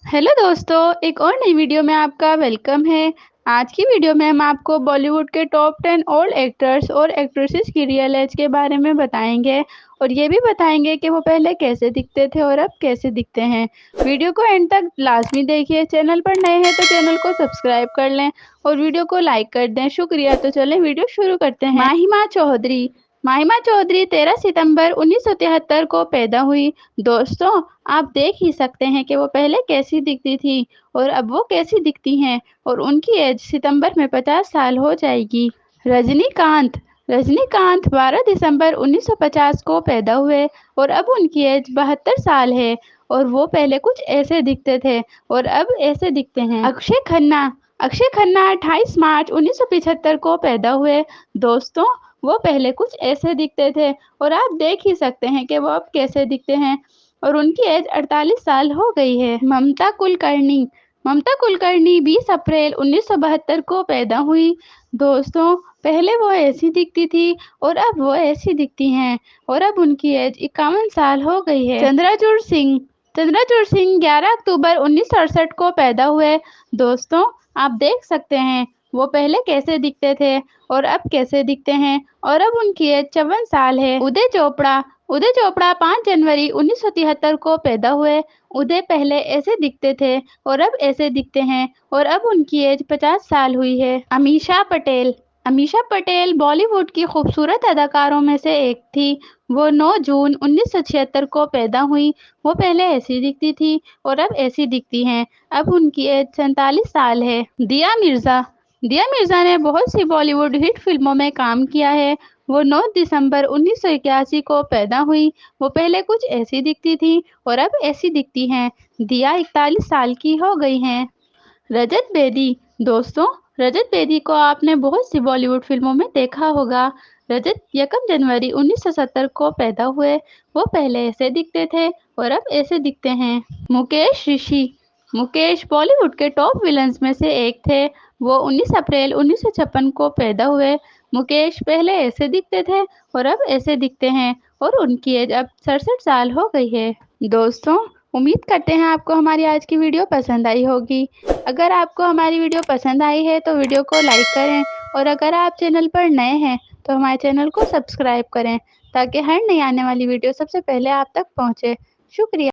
Hello दोस्तों, एक और नई वीडियो में आपका वेलकम है। आज की वीडियो में हम आपको बॉलीवुड के टॉप 10 ओल्ड एक्टर्स और एक्ट्रेसेस की रियल एज के बारे में बताएंगे और ये भी बताएंगे कि वो पहले कैसे दिखते थे और अब कैसे दिखते हैं। वीडियो को एंड तक लाजमी देखिए। चैनल पर नए हैं तो चैनल को सब्सक्राइब कर लें और वीडियो को लाइक कर दें। शुक्रिया। तो चलें वीडियो शुरू करते हैं। माहिमा चौधरी। माहिमा चौधरी 13 सितंबर 1973 को पैदा हुई। दोस्तों, आप देख ही सकते हैं कि वो पहले कैसी दिखती थी और अब वो कैसी दिखती हैं और उनकी एज सितंबर में 50 साल हो जाएगी। रजनीकांत। रजनीकांत 12 दिसंबर 1950 को पैदा हुए और अब उनकी एज 72 साल है और वो पहले कुछ ऐसे दिखते थे और अब ऐसे दिखते हैं। अक्षय खन्ना। अक्षय खन्ना 28 मार्च 1975 को पैदा हुए। दोस्तों, वो पहले कुछ ऐसे दिखते थे और आप देख ही सकते हैं कि वो अब कैसे दिखते हैं और उनकी एज 48 साल हो गई है। ममता कुलकर्णी। ममता कुलकर्णी 20 अप्रैल 1972 को पैदा हुई। दोस्तों, पहले वो ऐसी दिखती थी और अब वो ऐसी दिखती हैं और अब उनकी एज 51 साल हो गई है। चंद्रचूड़ सिंह। चंद्रचूड़ सिंह 11 अक्टूबर 1968 को पैदा हुए। दोस्तों, आप देख सकते हैं वो पहले कैसे दिखते थे और अब कैसे दिखते हैं और अब उनकी एज 54 साल है। उदय चोपड़ा। उदय चोपड़ा 5 जनवरी 1973 को पैदा हुए। उदय पहले ऐसे दिखते थे और अब ऐसे दिखते हैं और अब उनकी एज 50 साल हुई है। अमीषा पटेल। अमीषा पटेल बॉलीवुड की खूबसूरत अदाकारों में से एक थी। वो 9 जून 1976 को पैदा हुई। वो पहले ऐसी दिखती थी और अब ऐसी दिखती हैं। अब उनकी एज 47 साल है। दिया मिर्जा। दिया मिर्जा ने बहुत सी बॉलीवुड हिट फिल्मों में काम किया है। वो 9 दिसंबर 1981 को पैदा हुई। वो पहले कुछ ऐसी दिखती थी और अब ऐसी दिखती हैं। दिया 41 साल की हो गई हैं। रजत बेदी। दोस्तों, रजत बेदी को आपने बहुत सी बॉलीवुड फिल्मों में देखा होगा। रजत 1 जनवरी 1970 को पैदा हुए। वो पहले ऐसे दिखते थे और अब ऐसे दिखते हैं। मुकेश ऋषि। मुकेश बॉलीवुड के टॉप विलन्स में से एक थे। वो 19 अप्रैल 1956 को पैदा हुए। मुकेश पहले ऐसे दिखते थे और अब ऐसे दिखते हैं और उनकी एज अब 67 साल हो गई है। दोस्तों, उम्मीद करते हैं आपको हमारी आज की वीडियो पसंद आई होगी। अगर आपको हमारी वीडियो पसंद आई है तो वीडियो को लाइक करें और अगर आप चैनल पर नए हैं तो हमारे चैनल को सब्सक्राइब करें ताकि हर नई आने वाली वीडियो सबसे पहले आप तक पहुंचे। शुक्रिया।